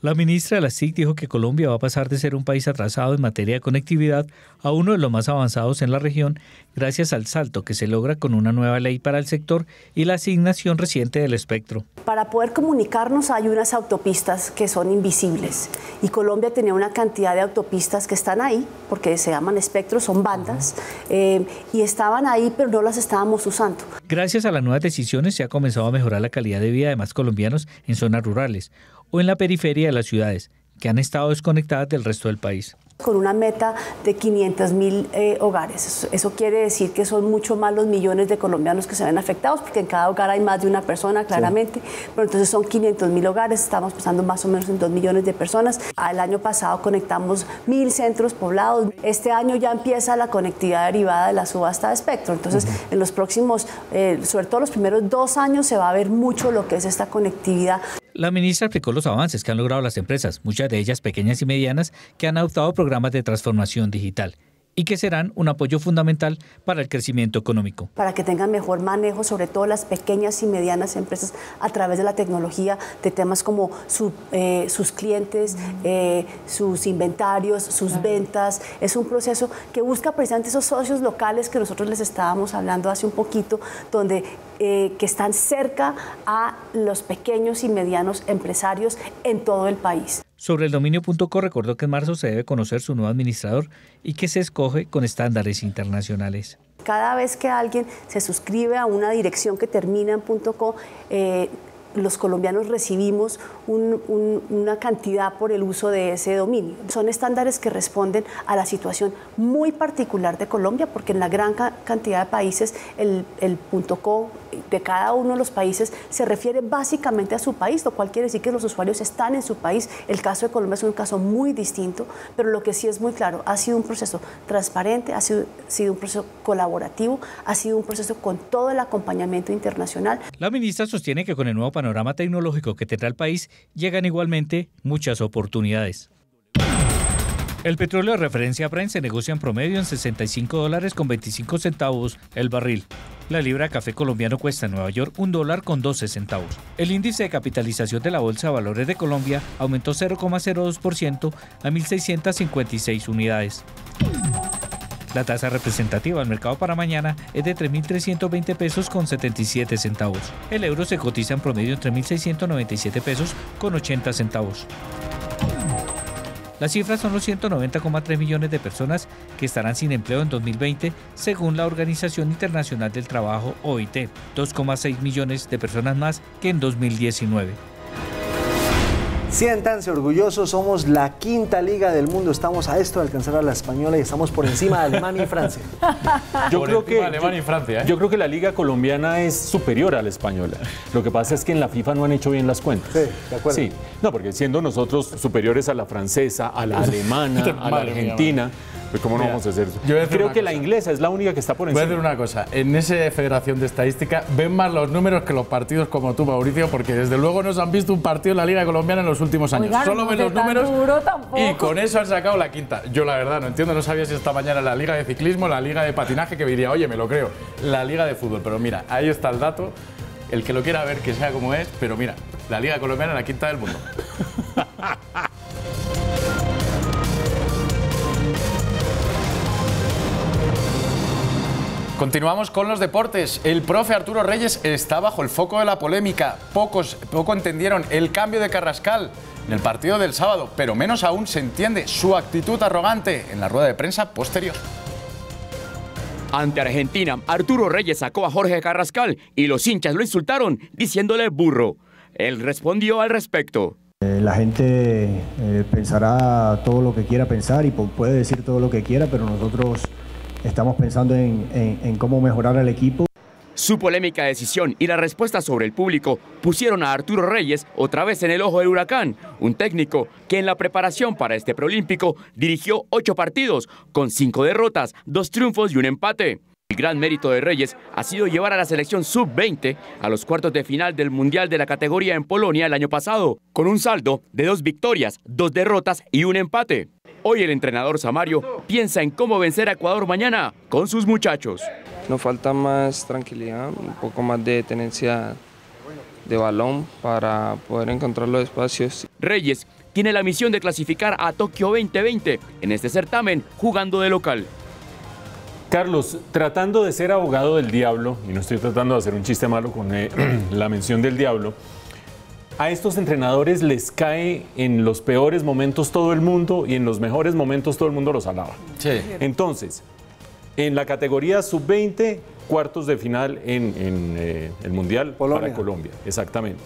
La ministra de la SIC dijo que Colombia va a pasar de ser un país atrasado en materia de conectividad a uno de los más avanzados en la región gracias al salto que se logra con una nueva ley para el sector y la asignación reciente del espectro. Para poder comunicarnos hay unas autopistas que son invisibles y Colombia tenía una cantidad de autopistas que están ahí porque se llaman espectros, son bandas y estaban ahí pero no las estábamos usando. Gracias a las nuevas decisiones se ha comenzado a mejorar la calidad de vida de más colombianos en zonas rurales o en la periferia de las ciudades, que han estado desconectadas del resto del país. Con una meta de 500.000 hogares. Eso quiere decir que son mucho más los millones de colombianos que se ven afectados, porque en cada hogar hay más de una persona, claramente, sí. Pero entonces son 500.000 hogares, estamos pensando más o menos en 2 millones de personas. El año pasado conectamos 1.000 centros poblados. Este año ya empieza la conectividad derivada de la subasta de espectro. Entonces, en los próximos, sobre todo los primeros 2 años, se va a ver mucho lo que es esta conectividad. La ministra explicó los avances que han logrado las empresas, muchas de ellas pequeñas y medianas, que han adoptado programas de transformación digital y que serán un apoyo fundamental para el crecimiento económico. Para que tengan mejor manejo, sobre todo las pequeñas y medianas empresas, a través de la tecnología, de temas como sus clientes, sus inventarios, sus ventas. Es un proceso que busca precisamente esos socios locales que nosotros les estábamos hablando hace un poquito, donde que están cerca a los pequeños y medianos empresarios en todo el país. Sobre el dominio.co recordó que en marzo se debe conocer su nuevo administrador y que se escoge con estándares internacionales. Cada vez que alguien se suscribe a una dirección que termina en .co, los colombianos recibimos una cantidad por el uso de ese dominio. Son estándares que responden a la situación muy particular de Colombia, porque en la gran cantidad de países el .co de cada uno de los países se refiere básicamente a su país, lo cual quiere decir que los usuarios están en su país. El caso de Colombia es un caso muy distinto, pero lo que sí es muy claro, ha sido un proceso transparente, ha sido un proceso colaborativo, ha sido un proceso con todo el acompañamiento internacional. La ministra sostiene que con el nuevo panorama tecnológico que tendrá el país, llegan igualmente muchas oportunidades. El petróleo de referencia Brent se negocia en promedio en $65.25 el barril. La libra de café colombiano cuesta en Nueva York $1.12. El índice de capitalización de la Bolsa de Valores de Colombia aumentó 0,02% a 1.656 unidades. La tasa representativa del mercado para mañana es de 3.320 pesos con 77 centavos. El euro se cotiza en promedio en 3.697 pesos con 80 centavos. Las cifras son los 190,3 millones de personas que estarán sin empleo en 2020, según la Organización Internacional del Trabajo, OIT, 2,6 millones de personas más que en 2019. Siéntanse orgullosos, somos la quinta liga del mundo, estamos a esto de alcanzar a la española y estamos por encima de Alemania y Francia. Yo creo que la liga colombiana es superior a la española. Lo que pasa es que en la FIFA no han hecho bien las cuentas. Sí, de acuerdo. Sí, no, porque siendo nosotros superiores a la francesa, a la alemana, a la argentina, pues ¿cómo no vamos a hacer eso? Creo que la inglesa es la única que está por encima. Voy a decir una cosa, en esa Federación de Estadística ven más los números que los partidos como tú, Mauricio, porque desde luego no se han visto un partido en la liga colombiana en los últimos años. Oigan, solo ven los números y y con eso han sacado la quinta. Yo la verdad no entiendo, no sabía si esta mañana la liga de ciclismo, la liga de patinaje, que me diría, oye, me lo creo, la liga de fútbol, pero mira, ahí está el dato, el que lo quiera ver que sea como es, pero mira, la liga colombiana es la quinta del mundo. Continuamos con los deportes. El profe Arturo Reyes está bajo el foco de la polémica. Poco entendieron el cambio de Carrascal en el partido del sábado, pero menos aún se entiende su actitud arrogante en la rueda de prensa posterior. Ante Argentina, Arturo Reyes sacó a Jorge Carrascal y los hinchas lo insultaron diciéndole burro. Él respondió al respecto. La gente pensará todo lo que quiera pensar y puede decir todo lo que quiera, pero nosotros estamos pensando en cómo mejorar al equipo. Su polémica decisión y la respuesta sobre el público pusieron a Arturo Reyes otra vez en el ojo del huracán, un técnico que en la preparación para este preolímpico dirigió 8 partidos, con 5 derrotas, 2 triunfos y un empate. El gran mérito de Reyes ha sido llevar a la selección sub-20 a los cuartos de final del Mundial de la categoría en Polonia el año pasado, con un saldo de 2 victorias, 2 derrotas y un empate. Hoy el entrenador Samario piensa en cómo vencer a Ecuador mañana con sus muchachos. Nos falta más tranquilidad, un poco más de tenencia de balón para poder encontrar los espacios. Reyes tiene la misión de clasificar a Tokio 2020 en este certamen jugando de local. Carlos, tratando de ser abogado del diablo, y no estoy tratando de hacer un chiste malo con la mención del diablo, a estos entrenadores les cae en los peores momentos todo el mundo y en los mejores momentos todo el mundo los alaba. Sí. Entonces, en la categoría sub-20, cuartos de final en el Mundial para Colombia, exactamente.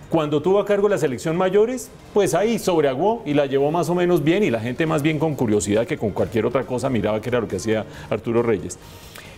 Cuando tuvo a cargo la selección mayores, pues ahí sobreaguó y la llevó más o menos bien y la gente más bien con curiosidad que con cualquier otra cosa miraba que era lo que hacía Arturo Reyes.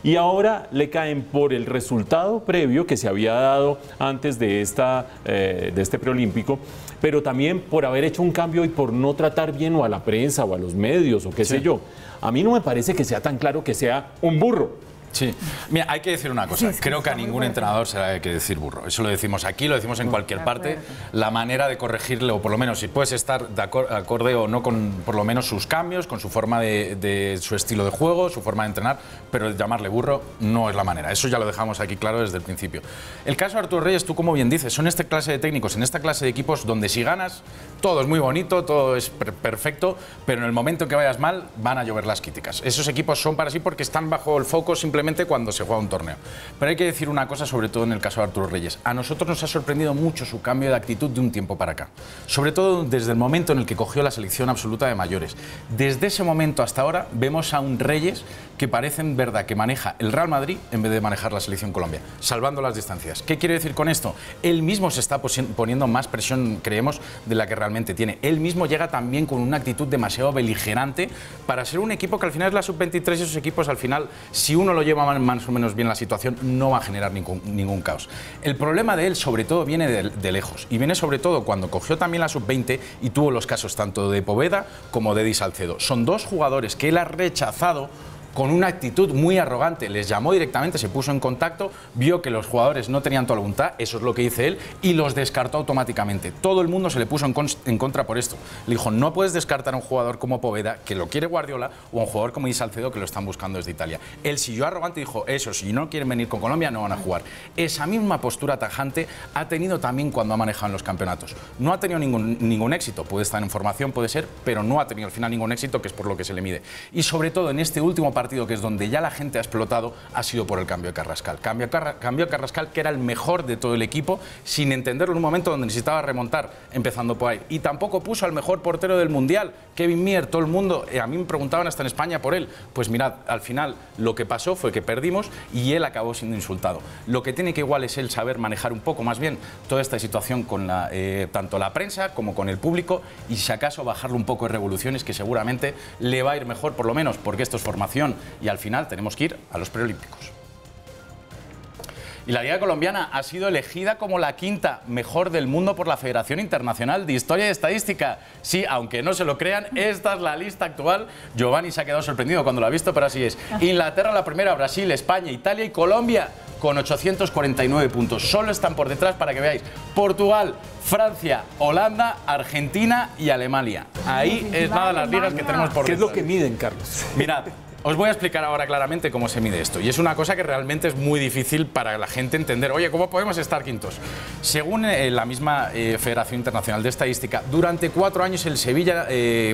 Y ahora le caen por el resultado previo que se había dado antes de este preolímpico, pero también por haber hecho un cambio y por no tratar bien o a la prensa o a los medios o qué sé yo. A mí no me parece que sea tan claro que sea un burro. Sí, mira, hay que decir una cosa, creo que a ningún entrenador se le hay que decir burro, eso lo decimos aquí, lo decimos en cualquier parte, la manera de corregirle, o por lo menos si puedes estar de acorde o no con por lo menos sus cambios, con su forma de su estilo de juego, su forma de entrenar, pero llamarle burro no es la manera, eso ya lo dejamos aquí claro desde el principio. El caso de Arturo Reyes, tú como bien dices, son esta clase de técnicos, en esta clase de equipos donde si ganas, todo es muy bonito, todo es perfecto, pero en el momento que vayas mal, van a llover las críticas. Esos equipos son para sí porque están bajo el foco simplemente cuando se juega un torneo. Pero hay que decir una cosa, sobre todo en el caso de Arturo Reyes. A nosotros nos ha sorprendido mucho su cambio de actitud de un tiempo para acá. Sobre todo desde el momento en el que cogió la selección absoluta de mayores. Desde ese momento hasta ahora vemos a un Reyes que parece en verdad que maneja el Real Madrid en vez de manejar la selección Colombia, salvando las distancias. ¿Qué quiere decir con esto? Él mismo se está poniendo más presión, creemos, de la que realmente tiene. Él mismo llega también con una actitud demasiado beligerante para ser un equipo que al final es la sub-23 y esos equipos al final, si uno lo lleva más o menos bien la situación, no va a generar ningún caos. El problema de él sobre todo viene de lejos y viene sobre todo cuando cogió también la sub-20 y tuvo los casos tanto de Poveda como de Di Salcedo. Son 2 jugadores que él ha rechazado con una actitud muy arrogante, les llamó directamente, se puso en contacto, vio que los jugadores no tenían toda la voluntad, eso es lo que dice él, y los descartó automáticamente. Todo el mundo se le puso en contra por esto. Le dijo, no puedes descartar a un jugador como Poveda, que lo quiere Guardiola, o a un jugador como Di Salcedo, que lo están buscando desde Italia. Él siguió arrogante y dijo, eso, si no quieren venir con Colombia, no van a jugar. Esa misma postura tajante ha tenido también cuando ha manejado en los campeonatos. No ha tenido ningún éxito, puede estar en formación, puede ser, pero no ha tenido al final ningún éxito, que es por lo que se le mide. Y sobre todo en este último partido, que es donde ya la gente ha explotado, ha sido por el cambio de Carrascal. Cambio a Carrascal, que era el mejor de todo el equipo, sin entenderlo en un momento donde necesitaba remontar, empezando por ahí. Y tampoco puso al mejor portero del Mundial, Kevin Mier, todo el mundo, a mí me preguntaban hasta en España por él. Pues mirad, al final lo que pasó fue que perdimos y él acabó siendo insultado. Lo que tiene que igual es él saber manejar un poco más bien toda esta situación con tanto la prensa como con el público, y si acaso bajarle un poco de revoluciones, que seguramente le va a ir mejor, por lo menos, porque esto es formación y al final tenemos que ir a los preolímpicos. Y la Liga Colombiana ha sido elegida como la 5ª mejor del mundo por la Federación Internacional de Historia y Estadística. Sí, aunque no se lo crean, esta es la lista actual. Giovanni se ha quedado sorprendido cuando lo ha visto, pero así es. Inglaterra la primera, Brasil, España, Italia y Colombia con 849 puntos. Solo están por detrás, para que veáis, Portugal, Francia, Holanda, Argentina y Alemania. Ahí es nada las ligas que tenemos por detrás. ¿Qué es lo que miden, Carlos? Mirad. Os voy a explicar ahora claramente cómo se mide esto, y es una cosa que realmente es muy difícil para la gente entender. Oye, ¿cómo podemos estar quintos? Según la misma Federación Internacional de Estadística, durante 4 años el Sevilla,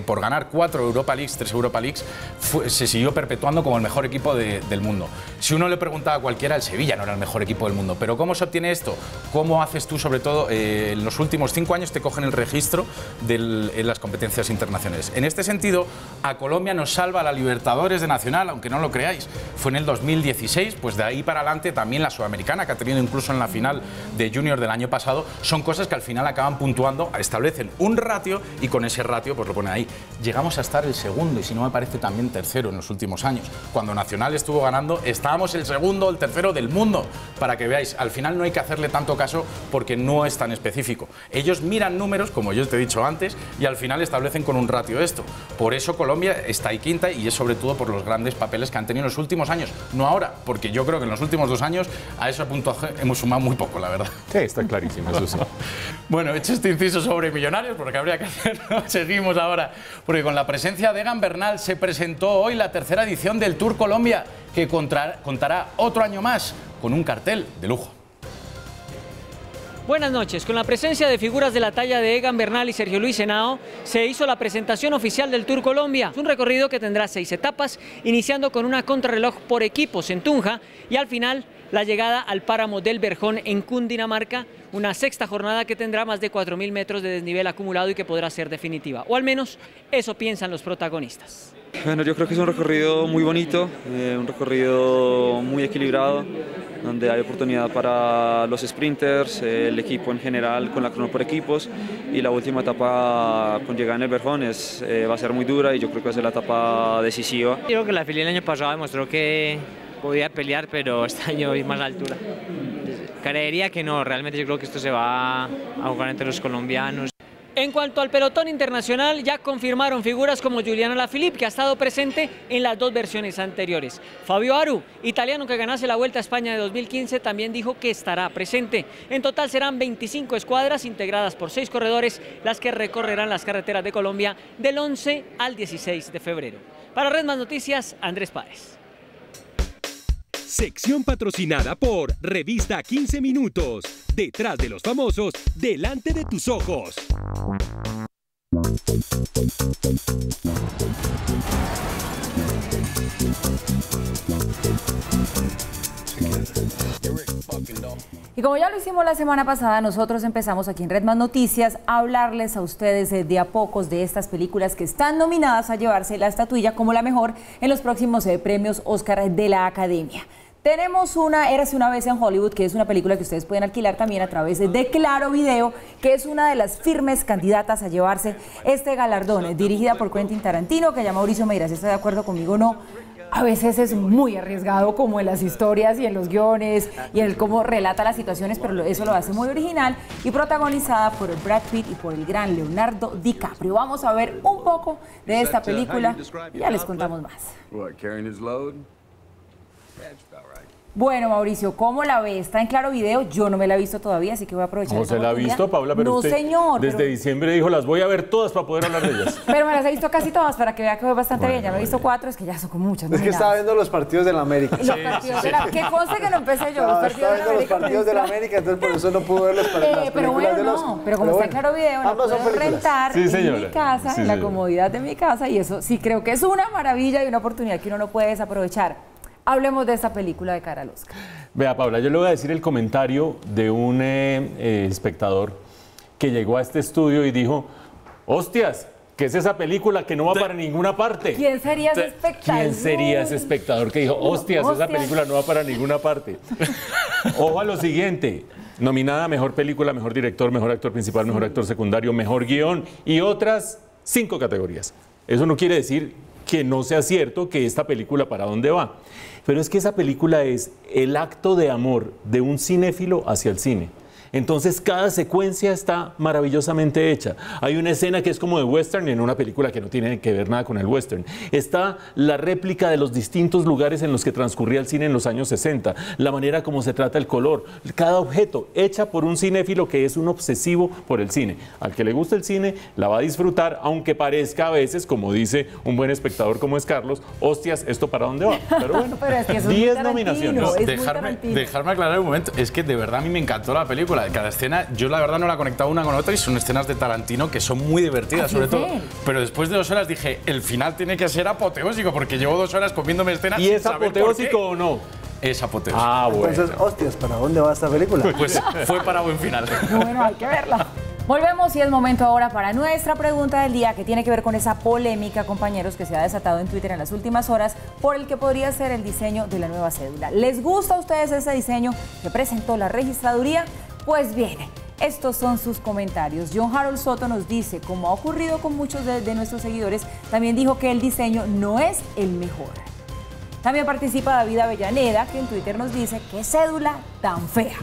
por ganar 4 Europa Leagues, 3 Europa Leagues, se siguió perpetuando como el mejor equipo del mundo. Si uno le preguntaba a cualquiera, el Sevilla no era el mejor equipo del mundo. Pero ¿cómo se obtiene esto? ¿Cómo haces tú, sobre todo, en los últimos 5 años te cogen el registro en las competencias internacionales? En este sentido, a Colombia nos salva la Libertadores de Nacional, aunque no lo creáis. Fue en el 2016, pues de ahí para adelante también la Sudamericana, que ha tenido incluso en la final de Junior del año pasado, son cosas que al final acaban puntuando, establecen un ratio y con ese ratio pues lo ponen ahí. Llegamos a estar el segundo y si no me parece también tercero en los últimos años. Cuando Nacional estuvo ganando, estábamos el segundo o el tercero del mundo, para que veáis. Al final no hay que hacerle tanto caso porque no es tan específico. Ellos miran números, como yo te he dicho antes, y al final establecen con un ratio esto. Por eso Colombia está ahí quinta y es sobre todo por los grandes papeles que han tenido en los últimos años. No ahora, porque yo creo que en los últimos 2 años a ese puntaje hemos sumado muy poco, la verdad. Sí, está clarísimo, eso sí. Bueno, he hecho este inciso sobre Millonarios porque habría que hacerlo. Seguimos ahora, porque con la presencia de Egan Bernal se presentó hoy la 3ª edición del Tour Colombia, que contará otro año más con un cartel de lujo. Buenas noches. Con la presencia de figuras de la talla de Egan Bernal y Sergio Luis Henao, se hizo la presentación oficial del Tour Colombia. Un recorrido que tendrá 6 etapas, iniciando con una contrarreloj por equipos en Tunja y al final la llegada al páramo del Verjón en Cundinamarca, una 6ª jornada que tendrá más de 4.000 metros de desnivel acumulado y que podrá ser definitiva, o al menos eso piensan los protagonistas. Bueno, yo creo que es un recorrido muy bonito, un recorrido muy equilibrado, donde hay oportunidad para los sprinters, el equipo en general con la crono por equipos, y la última etapa con llegada en el Verjón va a ser muy dura y yo creo que va a ser la etapa decisiva. Yo creo que la Filip el año pasado demostró que podía pelear, pero este año hay más altura. Creería que no, realmente yo creo que esto se va a jugar entre los colombianos. En cuanto al pelotón internacional, ya confirmaron figuras como Julián Alaphilippe, que ha estado presente en las 2 versiones anteriores. Fabio Aru, italiano que ganase la Vuelta a España de 2015, también dijo que estará presente. En total serán 25 escuadras integradas por 6 corredores las que recorrerán las carreteras de Colombia del 11 al 16 de febrero. Para Red Más Noticias, Andrés Páez. Sección patrocinada por Revista 15 Minutos. Detrás de los famosos, delante de tus ojos. Y como ya lo hicimos la semana pasada, nosotros empezamos aquí en Red Más Noticias a hablarles a ustedes de a pocos de estas películas que están nominadas a llevarse la estatuilla como la mejor en los próximos premios Oscar de la Academia. Tenemos Érase una vez en Hollywood, que es una película que ustedes pueden alquilar también a través de Claro Video, que es una de las firmes candidatas a llevarse este galardón, dirigida por Quentin Tarantino, que ya Mauricio me dirá si está de acuerdo conmigo o no. A veces es muy arriesgado como en las historias y en los guiones y en el cómo relata las situaciones, pero eso lo hace muy original, y protagonizada por Brad Pitt y por el gran Leonardo DiCaprio. Vamos a ver un poco de esta película y ya les contamos más. Bueno, Mauricio, ¿cómo la ve? Está en Claro Video, yo no me la he visto todavía, así que voy a aprovechar. ¿Cómo se la ha visto, Paula? Pero no, usted señor. Desde diciembre dijo, las voy a ver todas para poder hablar de ellas. Pero me las he visto casi todas para que vea que voy bastante bien. Ya me he visto 4, es que ya son como muchas. Es que estaba viendo los partidos de la América. Los partidos de la... Que conste que no empecé yo. Estaba viendo los partidos de la América, entonces por eso no pude ver los partidos. Pero bueno, pero como está en Claro Video, lo puedo rentar en mi casa, en la comodidad de mi casa, y eso sí creo que es una maravilla y una oportunidad que uno no puede desaprovechar. Hablemos de esta película de cara al Oscar. Vea, Paula, yo le voy a decir el comentario de un espectador que llegó a este estudio y dijo, hostias, ¿qué es esa película que no va para ninguna parte? ¿Quién sería ese espectador? ¿Quién sería ese espectador que dijo, hostias, esa película no va para ninguna parte? Ojo a lo siguiente, nominada a Mejor Película, Mejor Director, Mejor Actor Principal, Mejor Actor Secundario, Mejor Guión y otras 5 categorías. Eso no quiere decir que no sea cierto que esta película para dónde va. Pero es que esa película es el acto de amor de un cinéfilo hacia el cine. Entonces cada secuencia está maravillosamente hecha. Hay una escena que es como de western en una película que no tiene que ver nada con el western. Está la réplica de los distintos lugares en los que transcurría el cine en los años 60, la manera como se trata el color, cada objeto hecha por un cinéfilo que es un obsesivo por el cine. Al que le gusta el cine la va a disfrutar, aunque parezca a veces, como dice un buen espectador como es Carlos, hostias, ¿esto para dónde va? Pero bueno, pero es que 10 nominaciones. Dejarme aclarar un momento, es que de verdad a mí me encantó la película. Cada escena, yo la verdad no la he conectado una con otra y son escenas de Tarantino que son muy divertidas, sobre todo. Pero después de 2 horas dije, el final tiene que ser apoteósico porque llevo 2 horas comiéndome escenas. ¿Y es apoteósico o no? es apoteósico. Ah, bueno. Entonces, hostias, ¿para dónde va esta película? Pues fue para buen final. Bueno, hay que verla. Volvemos y es momento ahora para nuestra pregunta del día, que tiene que ver con esa polémica, compañeros, que se ha desatado en Twitter en las últimas horas por el que podría ser el diseño de la nueva cédula. ¿Les gusta a ustedes ese diseño que presentó la registraduría? Pues bien, estos son sus comentarios. John Harold Soto nos dice, como ha ocurrido con muchos de nuestros seguidores, también dijo que el diseño no es el mejor. También participa David Avellaneda, que en Twitter nos dice, qué cédula tan fea.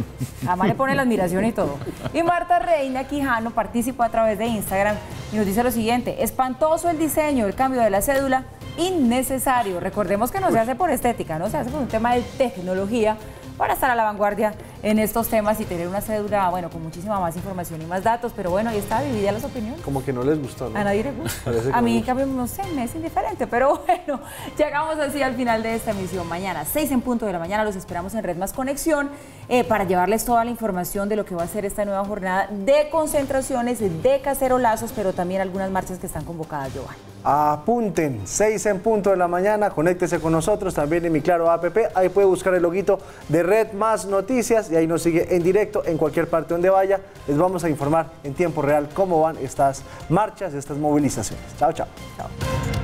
Además le pone la admiración y todo. Y Marta Reina Quijano participó a través de Instagram y nos dice lo siguiente, espantoso el diseño, el cambio de la cédula, innecesario. Recordemos que no se hace por estética, no se hace por un tema de tecnología, para estar a la vanguardia en estos temas y tener una cédula, bueno, con muchísima más información y más datos, pero bueno, ahí está, dividida las opiniones. Como que no les gustó, ¿no? A nadie le gusta. A mí, en cambio, no sé, me es indiferente, pero bueno, llegamos así al final de esta emisión. Mañana, 6 en punto de la mañana, los esperamos en Red Más Conexión para llevarles toda la información de lo que va a ser esta nueva jornada de concentraciones, de cacerolazos, pero también algunas marchas que están convocadas, Joan. Apunten, 6 en punto de la mañana, conéctese con nosotros también en Mi Claro app, ahí puede buscar el loguito de Red Más Noticias y ahí nos sigue en directo en cualquier parte donde vaya. Les vamos a informar en tiempo real cómo van estas marchas, estas movilizaciones. Chao, chao. Chao.